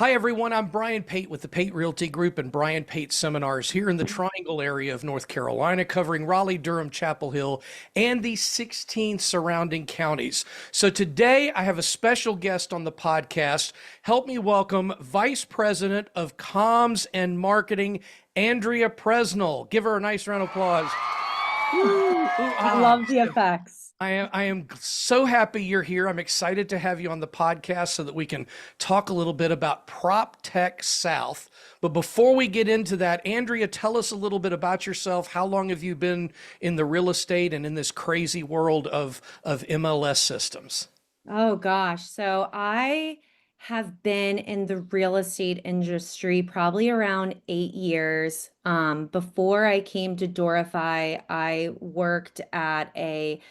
Hi, everyone. I'm Brian Pate with the Pate Realty Group and Brian Pate Seminars here in the Triangle area of North Carolina, covering Raleigh, Durham, Chapel Hill, and the 16 surrounding counties. So today I have a special guest on the podcast. Help me welcome Vice President of Comms and Marketing, Andrea Presnal. Give her a nice round of applause. Ooh, I love the effects. I am so happy you're here. I'm excited to have you on the podcast so that we can talk a little bit about Prop Tech South. But before we get into that, Andrea, tell us a little bit about yourself. How long have you been in the real estate and in this crazy world of MLS systems? Oh gosh. So I have been in the real estate industry probably around 8 years. Before I came to Dorify, I worked at a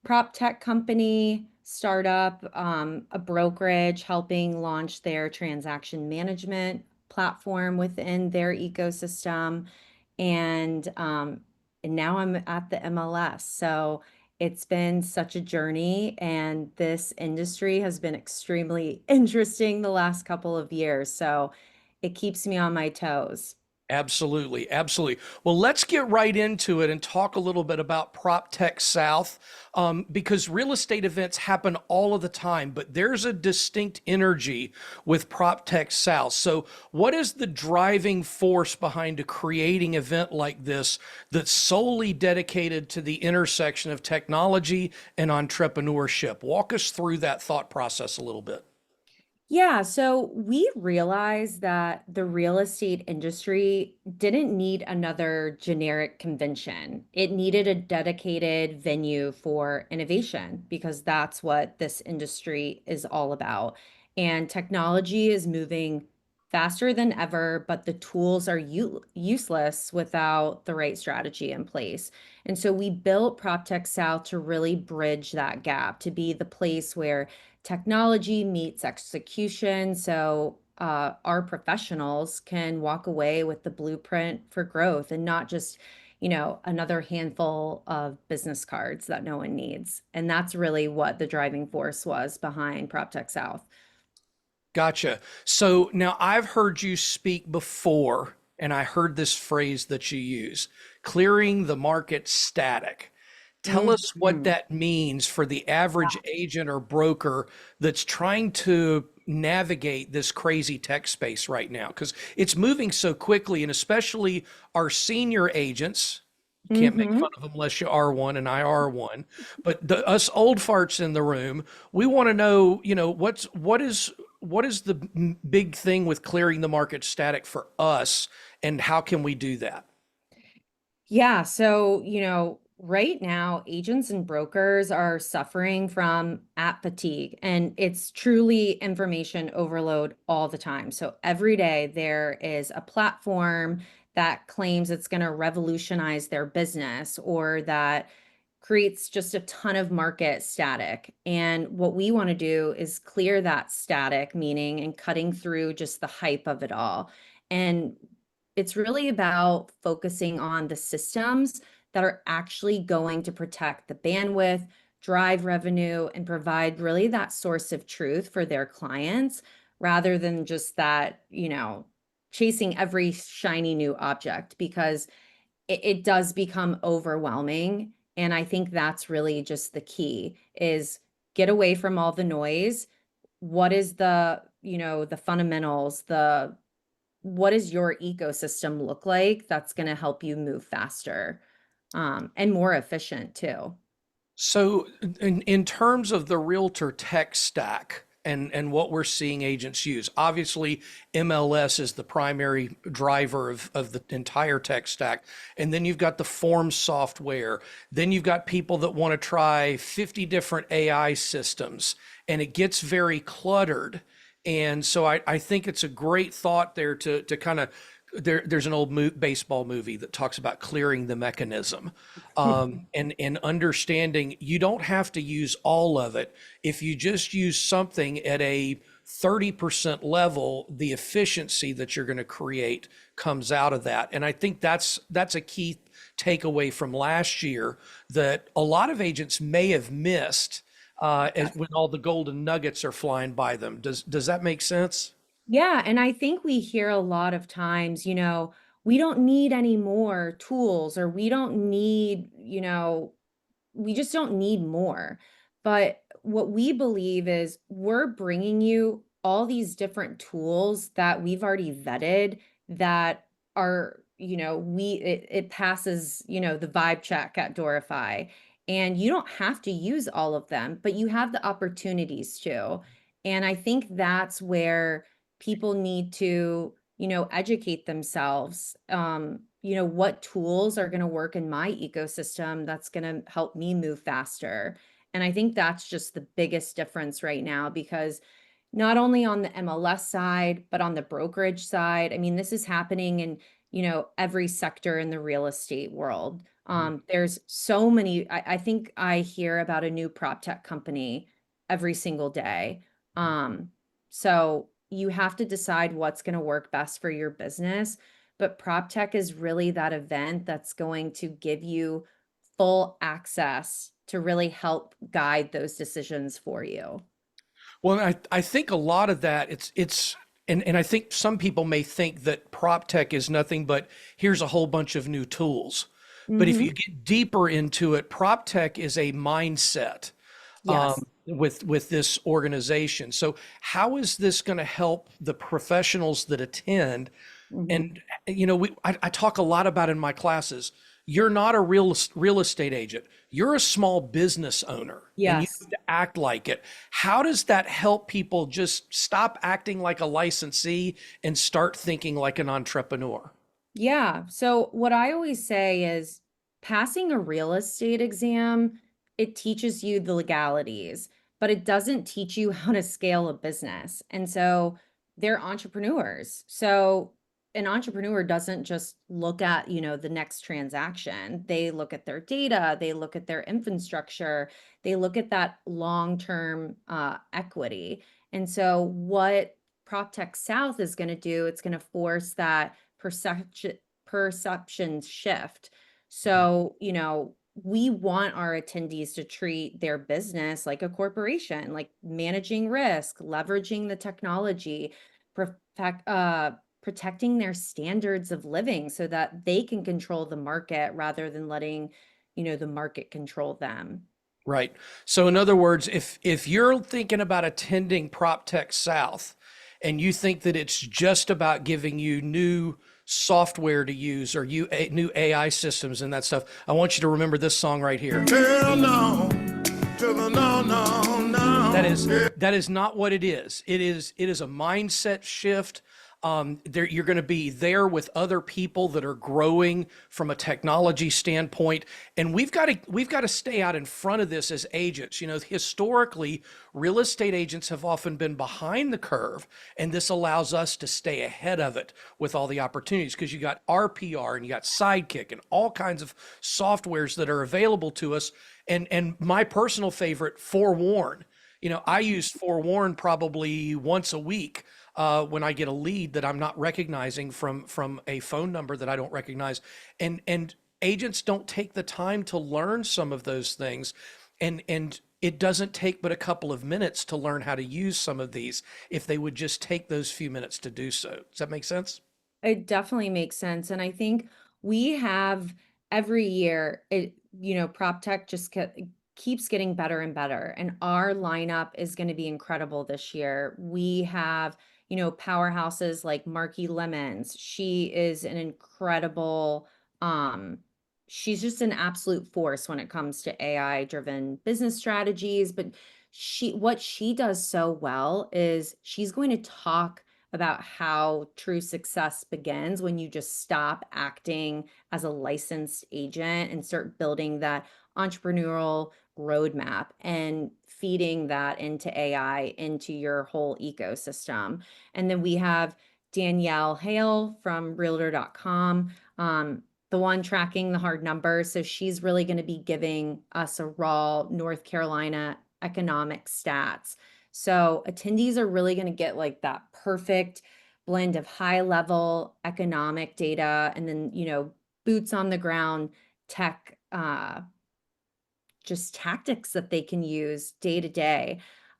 prop tech company, startup, a brokerage, helping launch their transaction management platform within their ecosystem. And now I'm at the MLS. So it's been such a journey, and this industry has been extremely interesting the last couple of years. So it keeps me on my toes. Absolutely, absolutely. Well, let's get right into it and talk a little bit about Prop Tech South, because real estate events happen all of the time, but there's a distinct energy with Prop Tech South. So, what is the driving force behind a creating event like this that's solely dedicated to the intersection of technology and entrepreneurship? Walk us through that thought process a little bit. Yeah, so we realized that the real estate industry didn't need another generic convention. It needed a dedicated venue for innovation because that's what this industry is all about. And technology is moving faster than ever, but the tools are useless without the right strategy in place. And so we built PropTech South to really bridge that gap, to be the place where technology meets execution. So our professionals can walk away with the blueprint for growth and not just, another handful of business cards that no one needs. And that's really what the driving force was behind PropTech South. Gotcha. So now I've heard you speak before, and I heard this phrase that you use, clearing the market static. Tell us what Mhm. that means for the average agent or broker that's trying to navigate this crazy tech space right now, because it's moving so quickly, and especially our senior agents. You can't make fun Mhm. of them unless you are one, and I are one. But us old farts in the room, we want to know, what is the big thing with clearing the market static for us, and how can we do that? Yeah, so, right now, agents and brokers are suffering from app fatigue, and it's truly information overload all the time. So every day there is a platform that claims it's going to revolutionize their business or that creates just a ton of market static. And what we want to do is clear that static, meaning and cutting through just the hype of it all. And it's really about focusing on the systems that are actually going to protect the bandwidth, drive revenue, and provide really that source of truth for their clients rather than just that, chasing every shiny new object because it does become overwhelming. And I think that's really just the key is get away from all the noise. What is the fundamentals, what does your ecosystem look like that's going to help you move faster and more efficient too? So, in terms of the realtor tech stack and what we're seeing agents use, obviously MLS is the primary driver of the entire tech stack. And then you've got the form software. Then you've got people that want to try 50 different AI systems, and it gets very cluttered. And so I think it's a great thought there to kind of there's an old baseball movie that talks about clearing the mechanism, and understanding you don't have to use all of it. If you just use something at a 30% level, the efficiency that you're going to create comes out of that. And I think that's a key takeaway from last year that a lot of agents may have missed, when all the golden nuggets are flying by them. Does that make sense? Yeah, and I think we hear a lot of times, we don't need any more tools, or we don't need, we just don't need more. But what we believe is we're bringing you all these different tools that we've already vetted, that are, it passes, the vibe check at Dorify. And you don't have to use all of them, but you have the opportunities to. And I think that's where people need to, educate themselves. What tools are going to work in my ecosystem that's going to help me move faster. And I think that's just the biggest difference right now, because not only on the MLS side, but on the brokerage side, I mean, this is happening in, every sector in the real estate world. There's so many, I think I hear about a new prop tech company every single day. So you have to decide what's going to work best for your business. But prop tech is really that event that's going to give you full access to really help guide those decisions for you. Well, I think a lot of that and I think some people may think that prop tech is nothing but here's a whole bunch of new tools. But if you Hmm. get deeper into it, prop tech is a mindset Yes. with this organization. So how is this going to help the professionals that attend? Hmm. And I talk a lot about in my classes. You're not a real estate agent. You're a small business owner, and you Yes. have to act like it. How does that help people just stop acting like a licensee and start thinking like an entrepreneur? Yeah. So what I always say is passing a real estate exam, it teaches you the legalities, but it doesn't teach you how to scale a business. And so they're entrepreneurs. So an entrepreneur doesn't just look at, the next transaction. They look at their data, they look at their infrastructure, they look at that long-term equity. And so what PropTech South is going to do, it's going to force that perception shift. So, we want our attendees to treat their business like a corporation, like managing risk, leveraging the technology, protecting their standards of living so that they can control the market rather than letting, the market control them. Right. So in other words, if you're thinking about attending PropTech South and you think that it's just about giving you new software to use or new AI systems and that stuff, I want you to remember this song right here. Hell no, to the no, no, That no. is that is not what it is. It is a mindset shift. You're going to be there with other people that are growing from a technology standpoint, and we've got to stay out in front of this as agents. Historically, real estate agents have often been behind the curve, and this allows us to stay ahead of it with all the opportunities because you got RPR and you got Sidekick and all kinds of softwares that are available to us. And my personal favorite, Forewarn. I use Forewarn probably once a week when I get a lead that I'm not recognizing from a phone number that I don't recognize, and agents don't take the time to learn some of those things, and it doesn't take but a couple of minutes to learn how to use some of these if they would just take those few minutes to do so. Does that make sense? It definitely makes sense. And I think we have every year, prop tech just keeps getting better and better. And our lineup is going to be incredible this year. We have, powerhouses like Marky Lemons. She is an incredible, um, she's just an absolute force when it comes to AI driven business strategies. But what she does so well is she's going to talk about how true success begins when you just stop acting as a licensed agent and start building that entrepreneurial roadmap and feeding that into AI into your whole ecosystem. And then we have Danielle Hale from Realtor.com, the one tracking the hard numbers. So she's really going to be giving us a raw North Carolina economic stats. So attendees are really going to get like that perfect blend of high level economic data and then, boots on the ground tech, just tactics that they can use day to day.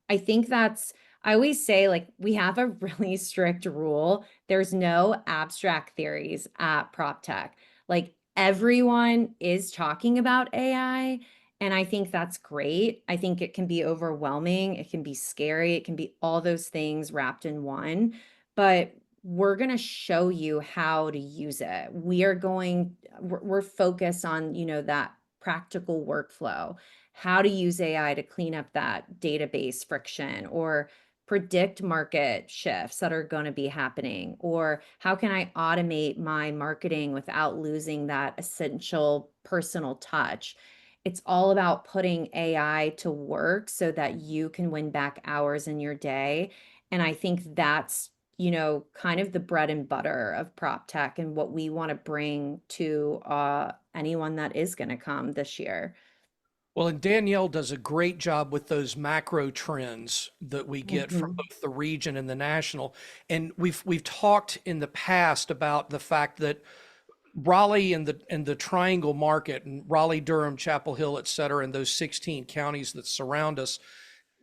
I think that's I always say, like, we have a really strict rule. There's no abstract theories at prop tech. Like, everyone is talking about AI, and I think that's great. I think it can be overwhelming, it can be scary, it can be all those things wrapped in one, but we're going to show you how to use it. We're focused on, that practical workflow, how to use AI to clean up that database friction, or predict market shifts that are going to be happening, or how can I automate my marketing without losing that essential personal touch. It's all about putting AI to work so that you can win back hours in your day. And I think that's, kind of the bread and butter of prop tech and what we want to bring to anyone that is going to come this year. Well, and Danielle does a great job with those macro trends that we get from Mhm. both the region and the national. And we've talked in the past about the fact that Raleigh and the Triangle market and Raleigh, Durham, Chapel Hill, et cetera, and those 16 counties that surround us,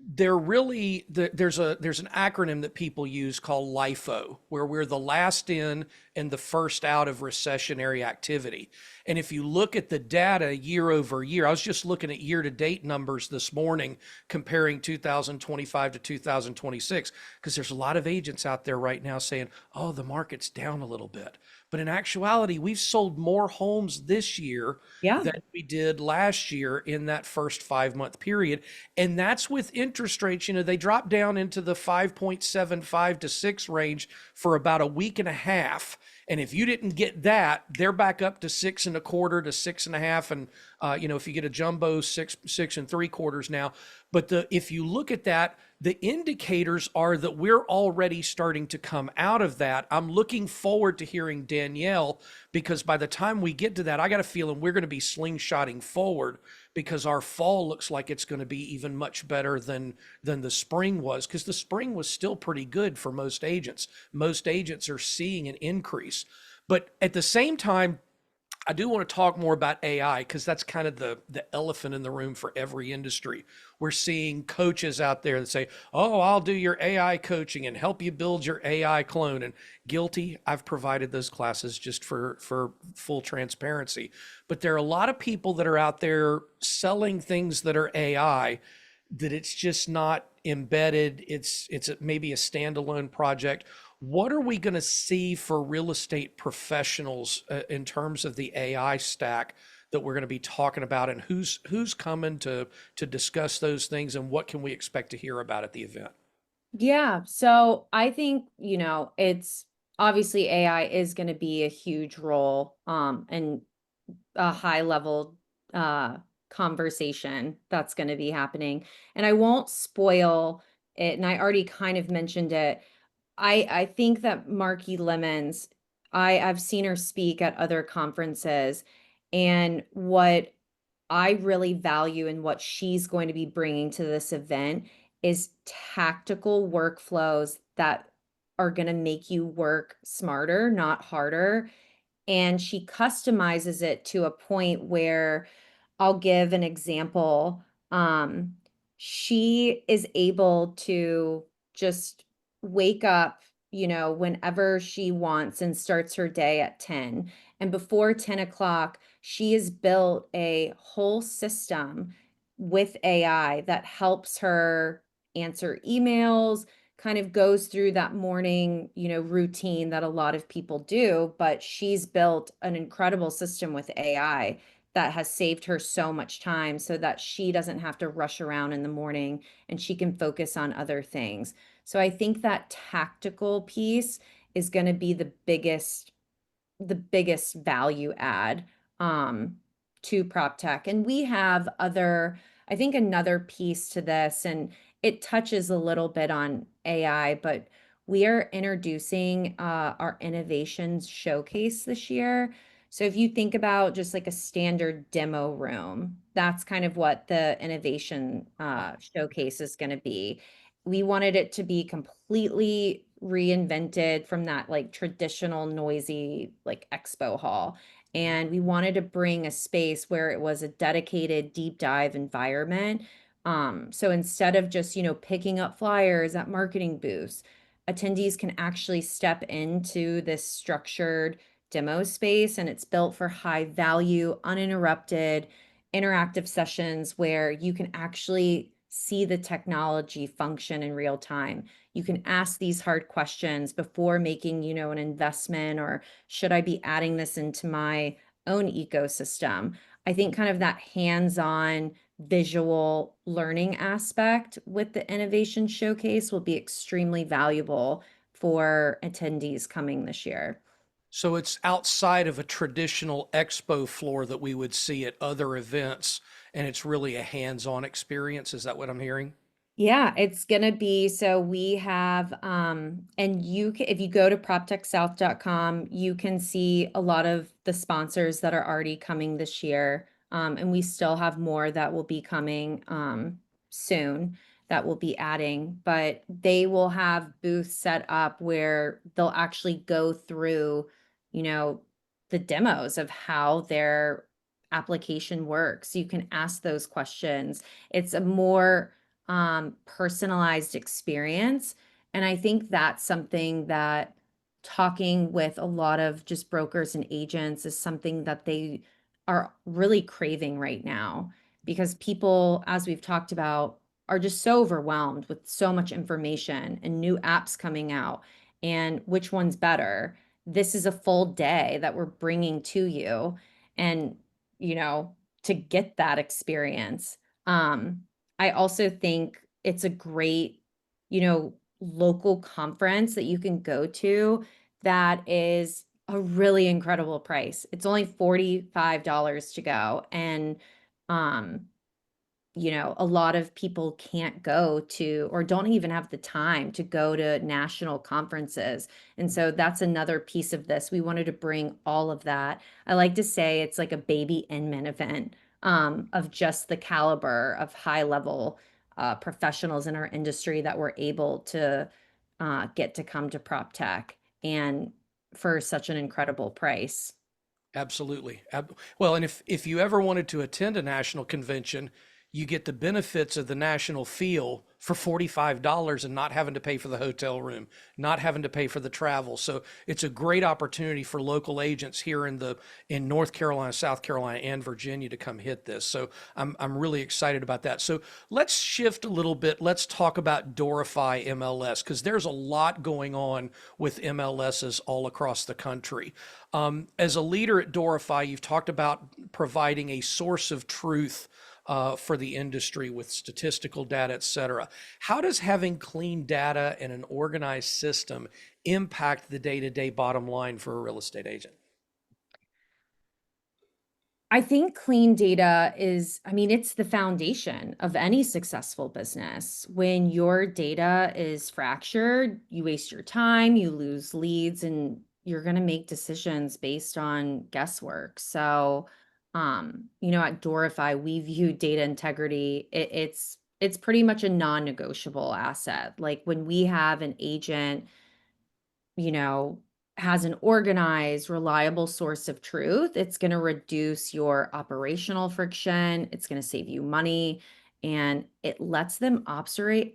they're really there's an acronym that people use called LIFO, where we're the last in and the first out of recessionary activity. And if you look at the data year over year, I was just looking at year to date numbers this morning comparing 2025 to 2026, because there's a lot of agents out there right now saying, oh, the market's down a little bit. But in actuality, we've sold more homes this year Yeah. than we did last year in that first 5 month period. And that's with interest rates, they dropped down into the 5.75 to 6 range for about a week and a half. And if you didn't get that, they're back up to 6.25 to 6.5. And, if you get a jumbo, 6.75 now. But if you look at that, the indicators are that we're already starting to come out of that. I'm looking forward to hearing Danielle, because by the time we get to that, I got a feeling we're going to be slingshotting forward, because our fall looks like it's going to be even much better than the spring was, because the spring was still pretty good for most agents. Most agents are seeing an increase. But at the same time, I do want to talk more about AI, because that's kind of the elephant in the room for every industry. We're seeing coaches out there that say, "Oh, I'll do your AI coaching and help you build your AI clone." And guilty, I've provided those classes, just for full transparency. But there are a lot of people that are out there selling things that are AI, that it's just not embedded. It's maybe a standalone project. What are we going to see for real estate professionals in terms of the AI stack that we're going to be talking about, and who's coming to discuss those things, and what can we expect to hear about at the event? Yeah. So I think, it's obviously AI is going to be a huge role and a high level uh conversation that's going to be happening. And I won't spoil it, and I already kind of mentioned it. I think that Marky Lemons, I've seen her speak at other conferences, and what I really value and what she's going to be bringing to this event is tactical workflows that are going to make you work smarter, not harder. And she customizes it to a point where I'll give an example. Um, she is able to just wake up, whenever she wants, and starts her day at 10. And before 10 o'clock, she has built a whole system with AI that helps her answer emails, kind of goes through that morning, routine that a lot of people do, but she's built an incredible system with AI that has saved her so much time so that she doesn't have to rush around in the morning and she can focus on other things. So I think that tactical piece is going to be the biggest value add um to prop tech. And we have I think another piece to this, and it touches a little bit on AI, but we are introducing our innovations showcase this year. So if you think about just like a standard demo room, that's kind of what the innovation showcase is going to be. We wanted it to be completely reinvented from that like traditional noisy like expo hall. And we wanted to bring a space where it was a dedicated deep dive environment So instead of just, picking up flyers at marketing booths, attendees can actually step into this structured demo space, and it's built for high value, uninterrupted, interactive sessions where you can actually see the technology function in real time. You can ask these hard questions before making, an investment, or should I be adding this into my own ecosystem? I think kind of that hands-on visual learning aspect with the innovation showcase will be extremely valuable for attendees coming this year. So it's outside of a traditional expo floor that we would see at other events, and it's really a hands-on experience. Is that what I'm hearing? Yeah, it's gonna be, so we have, and if you go to proptechsouth.com, you can see a lot of the sponsors that are already coming this year. And we still have more that will be coming, soon, that we'll be adding, but they will have booths set up where they'll actually go through, you know, the demos of how their application works. You can ask those questions. It's a more personalized experience. And I think that's something that talking with a lot of just brokers and agents is something that they are really craving right now, because people, as we've talked about, are just so overwhelmed with so much information and new apps coming out. And which one's better? This is a full day that we're bringing to you. And, you know, to get that experience. I also think it's a great, local conference that you can go to that is a really incredible price. It's only $45 to go. And, um, a lot of people can't go to, or don't even have the time to go to national conferences. And so that's another piece of this. We wanted to bring all of that. I like to say it's like a baby Inman event, of just the caliber of high level professionals in our industry that were able to get to come to prop tech, and for such an incredible price. Absolutely. Well, and if you ever wanted to attend a national convention, you get the benefits of the national feel for $45 and not having to pay for the hotel room, not having to pay for the travel. So it's a great opportunity for local agents here in North Carolina, South Carolina, and Virginia to come hit this. So I'm really excited about that. So let's shift a little bit. Let's talk about Dorify MLS, because there's a lot going on with MLSs all across the country. As a leader at Dorify, you've talked about providing a source of truth for the industry with statistical data, et cetera. How does having clean data and an organized system impact the day-to-day bottom line for a real estate agent? I think clean data is, I mean, it's the foundation of any successful business. When your data is fractured, you waste your time, you lose leads, and you're going to make decisions based on guesswork. So, at Dorify, we view data integrity. It's pretty much a non-negotiable asset. Like when we have an agent, you know, has an organized, reliable source of truth, it's going to reduce your operational friction, it's going to save you money, and it lets them operate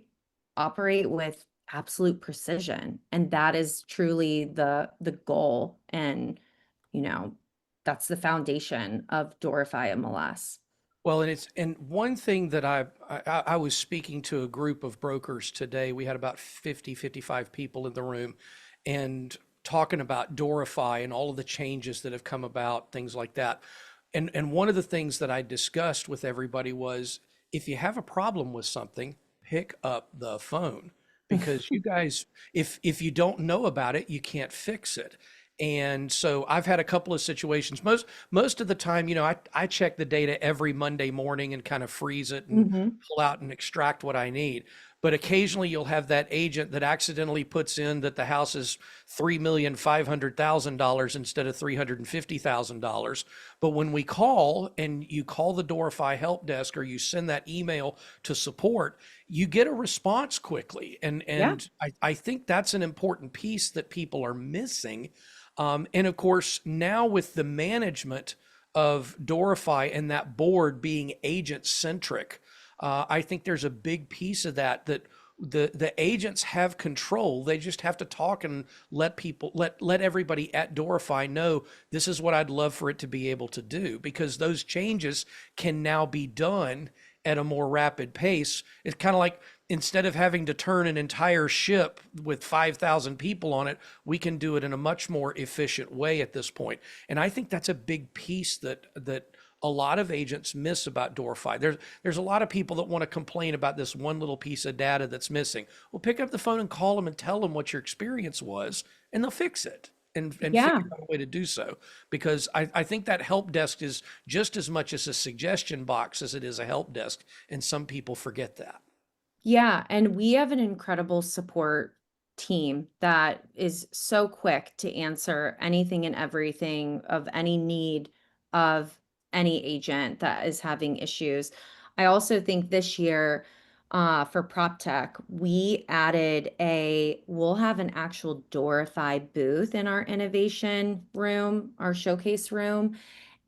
with absolute precision. And that is truly the goal. And, you know, that's the foundation of Dorify MLS. Well, and one thing that I was speaking to a group of brokers today. We had about 55 people in the room, and talking about Dorify and all of the changes that have come about, things like that. And one of the things that I discussed with everybody was, if you have a problem with something, pick up the phone, because you guys, if you don't know about it, you can't fix it. And so I've had a couple of situations. Most of the time, I check the data every Monday morning and kind of freeze it and Mhm. pull out and extract what I need. But occasionally you'll have that agent that accidentally puts in that the house is $3,500,000 instead of $350,000. But when we call and you call the Dorify help desk, or you send that email to support, you get a response quickly. And Yeah. I think that's an important piece that people are missing. And of course, now with the management of Dorify and that board being agent centric, I think there's a big piece of that the agents have control. They just have to talk and let everybody at Dorify know this is what I'd love for it to be able to do, because those changes can now be done at a more rapid pace. It's kind of like, instead of having to turn an entire ship with 5,000 people on it, we can do it in a much more efficient way at this point. And I think that's a big piece that a lot of agents miss about Dorify. There's a lot of people that want to complain about this one little piece of data that's missing. Well, pick up the phone and call them and tell them what your experience was, and they'll fix it and Yeah. figure out a way to do so. Because I think that help desk is just as much as a suggestion box as it is a help desk, and some people forget that. Yeah, and we have an incredible support team that is so quick to answer anything and everything of any need of any agent that is having issues. I also think this year, for prop tech, we'll have an actual Dorify booth in our innovation room, our showcase room.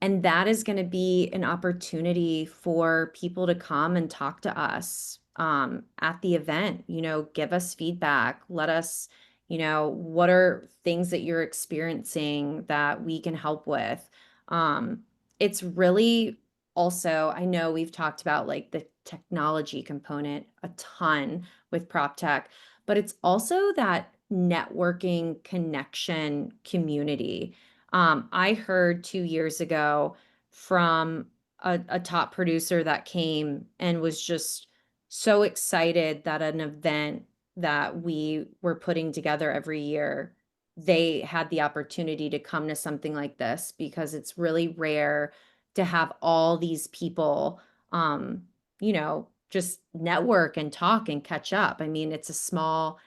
And that is going to be an opportunity for people to come and talk to us at the event, give us feedback, let us, what are things that you're experiencing that we can help with. It's really also, I know we've talked about like the technology component a ton with prop tech, but it's also that networking connection community. I heard 2 years ago from a top producer that came and was just so excited that an event that we were putting together every year, they had the opportunity to come to something like this, because it's really rare to have all these people, just network and talk and catch up. I mean, it's a small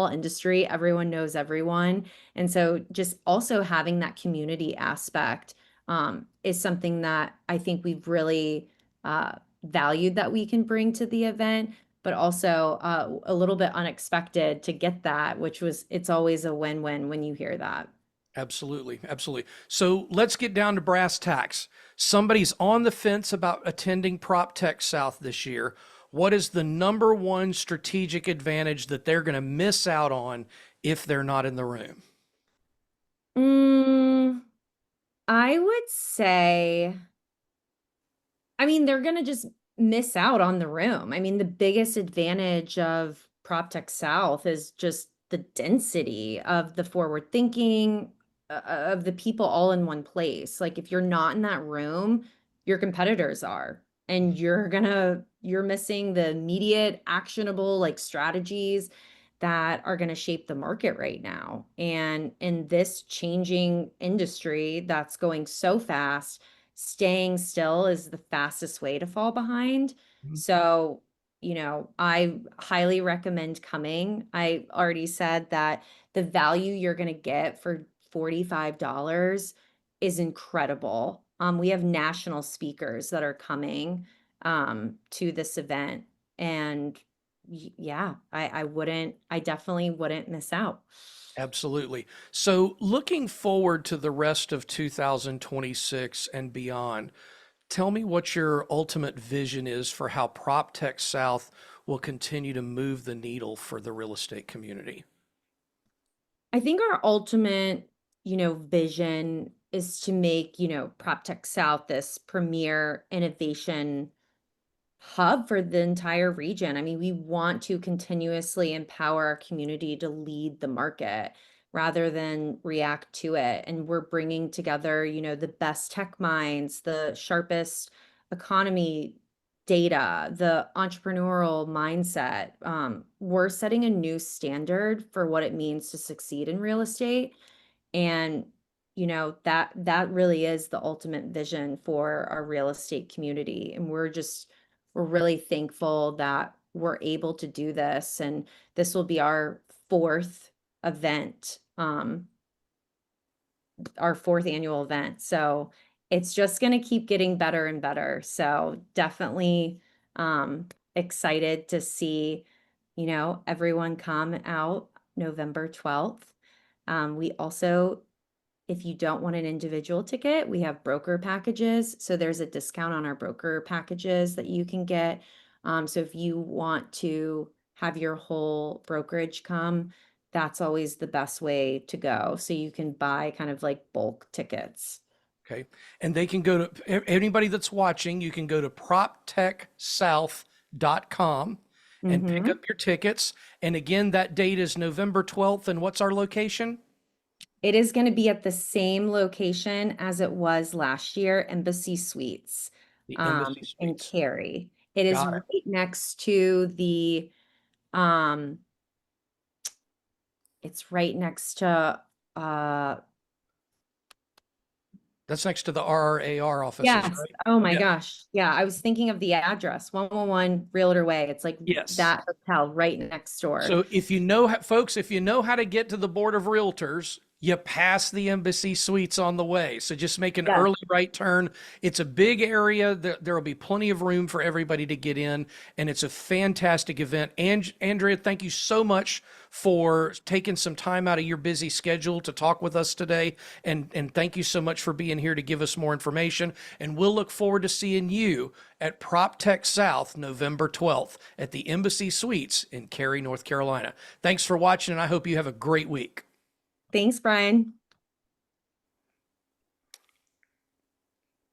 industry. Everyone knows everyone. And so just also having that community aspect is something that I think we've really valued that we can bring to the event, but also a little bit unexpected to get that, it's always a win-win when you hear that. Absolutely. Absolutely. So let's get down to brass tacks. Somebody's on the fence about attending Prop Tech South this year. What is the number one strategic advantage that they're going to miss out on if they're not in the room? I would say, I mean, they're going to just miss out on the room. I mean, the biggest advantage of PropTech South is just the density of the forward thinking of the people all in one place. Like if you're not in that room, your competitors are, and you're missing the immediate actionable like strategies that are going to shape the market right now. And in this changing industry that's going so fast, staying still is the fastest way to fall behind. Mhm. So, I highly recommend coming. I already said that the value you're going to get for $45 is incredible. We have national speakers that are coming to this event. And yeah, I definitely wouldn't miss out. Absolutely. So looking forward to the rest of 2026 and beyond, tell me what your ultimate vision is for how PropTech South will continue to move the needle for the real estate community. I think our ultimate, vision is to make, PropTech South this premier innovation hub for the entire region. I mean, we want to continuously empower our community to lead the market rather than react to it. And we're bringing together, the best tech minds, the sharpest economy data, the entrepreneurial mindset. We're setting a new standard for what it means to succeed in real estate. And that really is the ultimate vision for our real estate community. And we're really thankful that we're able to do this. And this will be our fourth event, our fourth annual event. So it's just going to keep getting better and better. So definitely excited to see, everyone come out November 12th. We also, if you don't want an individual ticket, we have broker packages. So there's a discount on our broker packages that you can get. So if you want to have your whole brokerage come, that's always the best way to go. So you can buy kind of like bulk tickets. Okay. And they can go to anybody that's watching, you can go to proptechsouth.com and pick up your tickets. And again, that date is November 12th. And what's our location? It is going to be at the same location as it was last year, Embassy Suites, The Embassy in Suites. Cary. It is Got it. right next to the, um, it's right next to, That's next to the RRAR offices, yes. right? Oh my Yeah. gosh. Yeah. I was thinking of the address, 111 Realtor Way. It's like Yes. that hotel right next door. So if you know, folks, if you know how to get to the Board of Realtors, you pass the Embassy Suites on the way. So just make an Yes. early right turn. It's a big area. There will be plenty of room for everybody to get in, and it's a fantastic event. And Andrea, thank you so much for taking some time out of your busy schedule to talk with us today. And thank you so much for being here to give us more information. And we'll look forward to seeing you at PropTech South, November 12th at the Embassy Suites in Cary, North Carolina. Thanks for watching, and I hope you have a great week. Thanks, Brian.